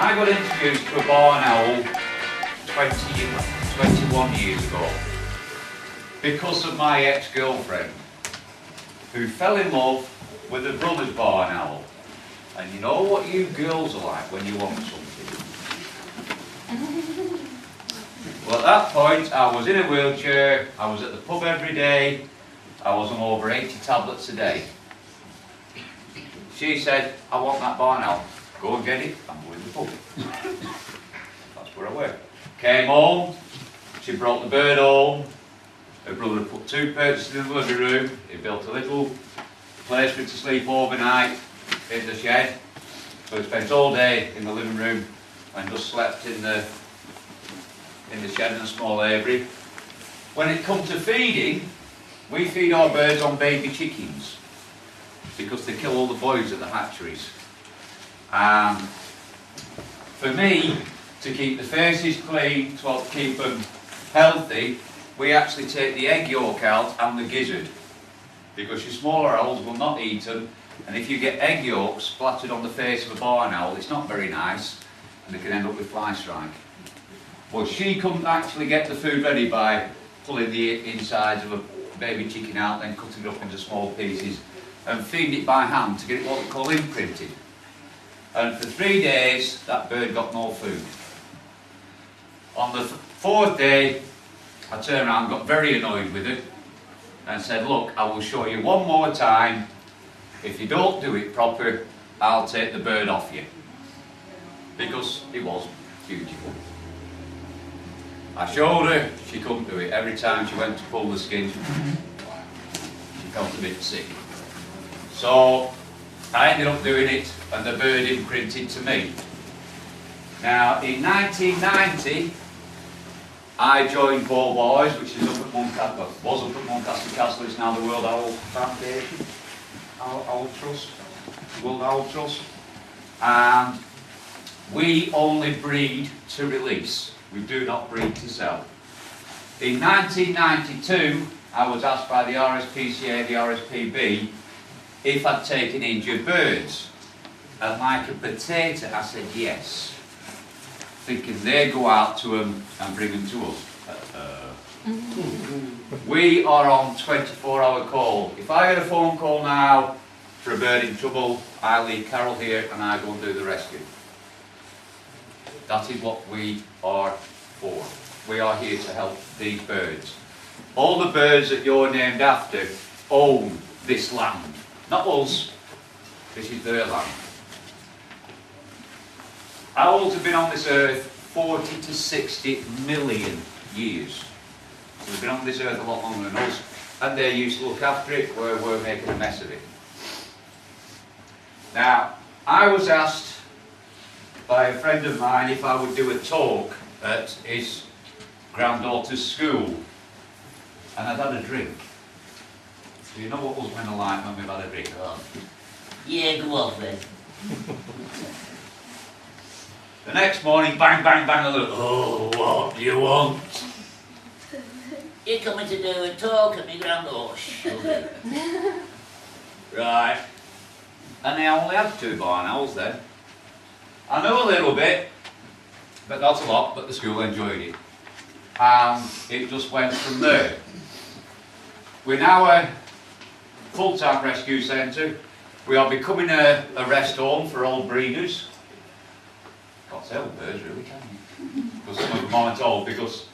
I got introduced to a Barnowl 21 years ago because of my ex-girlfriend who fell in love with her brother's Barnowl. And you know what you girls are like when you want something. Well, at that point I was in a wheelchair, I was at the pub every day, I was on over 80 tablets a day. She said, I want that Barnowl. Go and get it, I'm going to the pub. That's where I were. Came home, she brought the bird home, her brother put 2 perches in the living room, he built a little place for it to sleep overnight in the shed. So he spent all day in the living room and just slept in the shed in a small aviary. When it comes to feeding, we feed our birds on baby chickens because they kill all the boys at the hatcheries. For me, to keep the faces clean, to keep them healthy, we actually take the egg yolk out and the gizzard, because your smaller owls will not eat them, and if you get egg yolks splattered on the face of a barn owl, it's not very nice, and they can end up with fly strike. Well, she couldn't actually get the food ready by pulling the insides of a baby chicken out, then cutting it up into small pieces, and feeding it by hand to get it what we call imprinted. And for 3 days, that bird got no food. On the 4th day, I turned around and got very annoyed with it and said, look, I will show you one more time. If you don't do it proper, I'll take the bird off you. Because it was beautiful. I showed her, she couldn't do it. Every time she went to pull the skin, she felt a bit sick. So I ended up doing it and the bird imprinted to me. Now in 1990, I joined Bow Boys, which is up at Muncaster, was up at Muncaster Castle, it's now the World Owl Foundation, Owl Trust, World Owl Trust. And we only breed to release, we do not breed to sell. In 1992, I was asked by the RSPCA, the RSPB, if I'd taken injured birds. And like a potato, I said yes, thinking they'd go out to them and bring them to us. We are on 24-hour call. If I get a phone call now for a bird in trouble, I leave Carol here and I go and do the rescue. That is what we are for. We are here to help these birds. All the birds that you're named after own this land. Not us, this is their land. Owls have been on this earth 40 to 60 million years. So they've been on this earth a lot longer than us, and they used to look after it where we're making a mess of it. Now, I was asked by a friend of mine if I would do a talk at his granddaughter's school, and I'd had a drink. So you know what us men are like when we've had a drink? Oh. Yeah, go off then. The next morning, bang, bang, bang, I look, oh, what do you want? You're coming to do a talk at my granddaughter's. Right. And they only had 2 barn owls then. I know a little bit, but not a lot, but the school enjoyed it. And it just went from there. We're now a full-time rescue centre. We are becoming a rest home for old breeders. Can't say old birds really, can you? Because some of them aren't old, because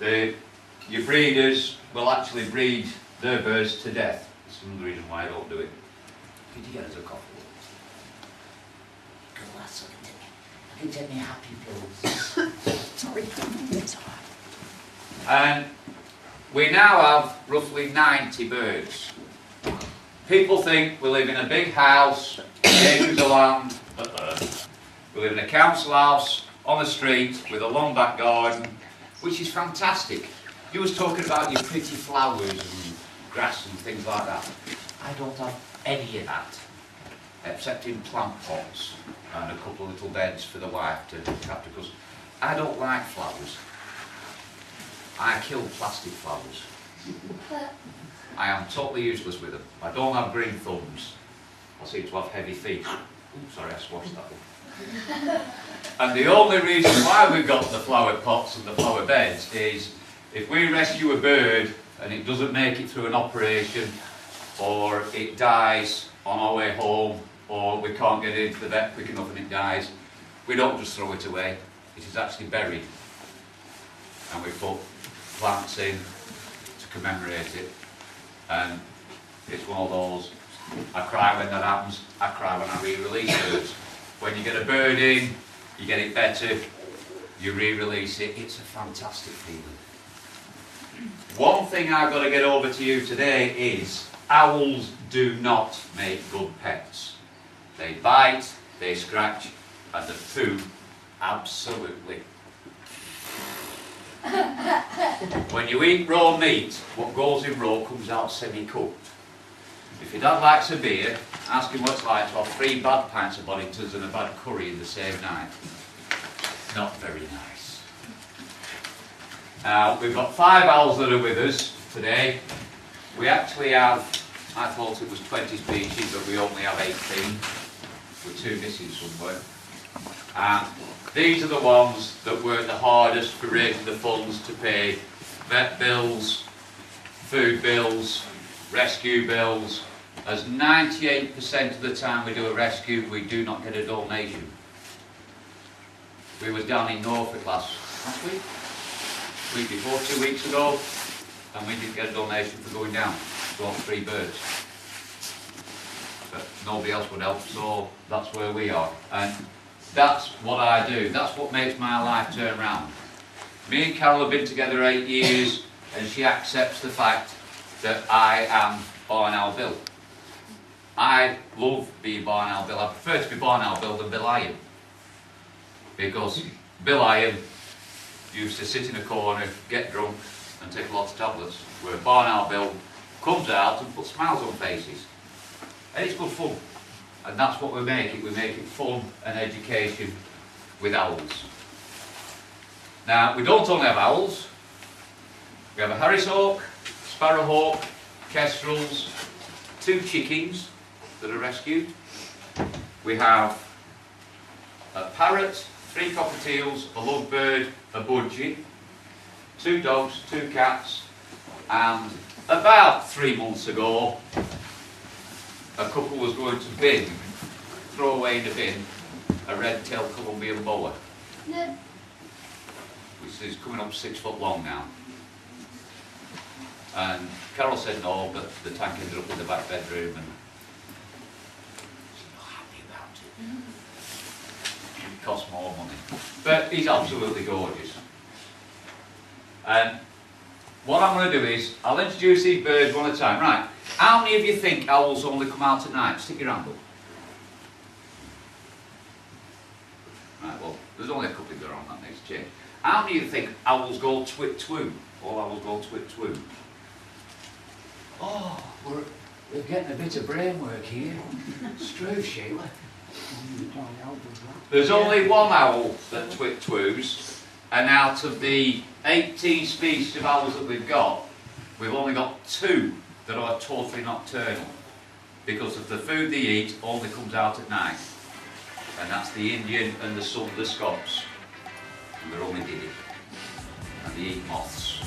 your breeders will actually breed their birds to death. That's another reason why I don't do it. Did you get us a coffee? Go last, I can take me happy pills. Sorry, it's all right. And we now have roughly 90 birds. People think we live in a big house, acres of land. We live in a council house, on a street, with a long back garden, which is fantastic. You was talking about your pretty flowers and grass and things like that. I don't have any of that, except in plant pots and a couple of little beds for the wife to look after, because I don't like flowers. I kill plastic flowers. I am totally useless with them. I don't have green thumbs. I seem to have heavy feet. Ooh, sorry, I squashed that one. And the only reason why we've got the flower pots and the flower beds is if we rescue a bird and it doesn't make it through an operation, or it dies on our way home, or we can't get into the vet quick enough and it dies, we don't just throw it away. It is actually buried. And we put plants in to commemorate it. And it's one of those, I cry when that happens, I cry when I re-release birds. When you get a bird in, you get it better, you re-release it, it's a fantastic feeling. One thing I've got to get over to you today is owls do not make good pets. They bite, they scratch, and the poo, absolutely. When you eat raw meat, what goes in raw comes out semi-cooked. If your dad likes a beer, ask him what it's like to have 3 bad pints of Boddingtons and a bad curry in the same night. Not very nice. Now, we've got 5 owls that are with us today. We actually have, I thought it was 20 species, but we only have 18. With 2 missing somewhere. And these are the ones that work the hardest for raising the funds to pay vet bills, food bills, rescue bills. As 98% of the time we do a rescue, we do not get a donation. We was down in Norfolk last week before, 2 weeks ago, and we didn't get a donation for going down. We got 3 birds. But nobody else would help, so that's where we are. And that's what I do. That's what makes my life turn round. Me and Carol have been together 8 years, and she accepts the fact that I am Barnowl Bill. I love being Barnowl Bill. I prefer to be Barnowl Bill than Bill Iron. Because Bill Iron used to sit in a corner, get drunk, and take lots of tablets. Where Barnowl Bill comes out and puts smiles on faces. And it's good fun. And that's what we make it. We make it fun and education with owls. Now, we don't only have owls. We have a Harris'hawk, sparrowhawk, kestrels, 2 chickens that are rescued. We have a parrot, 3 cockatiels, a lovebird, a budgie, 2 dogs, 2 cats, and about 3 months ago, a couple was going to throw away in a bin, a red-tailed Colombian boa, which is coming up 6 foot long now. And Carol said no, but the tank ended up in the back bedroom, and she's not happy about it. It costs more money. But he's absolutely gorgeous. And what I'm going to do is, I'll introduce these birds one at a time. Right, how many of you think owls only come out at night? Stick your hand up. Right, well, there's only a couple that are on that next change. How many of you think owls go twit-twoo? All owls go twit-twoo. Oh, we're getting a bit of brain work here. It's true, Sheila. There's only one owl that twit-twoos, and out of the 18 species of owls that we've only got 2 that are totally nocturnal, because of the food they eat only comes out at night, and that's the Indian and the Scots, and they're only giddy, and they eat moths.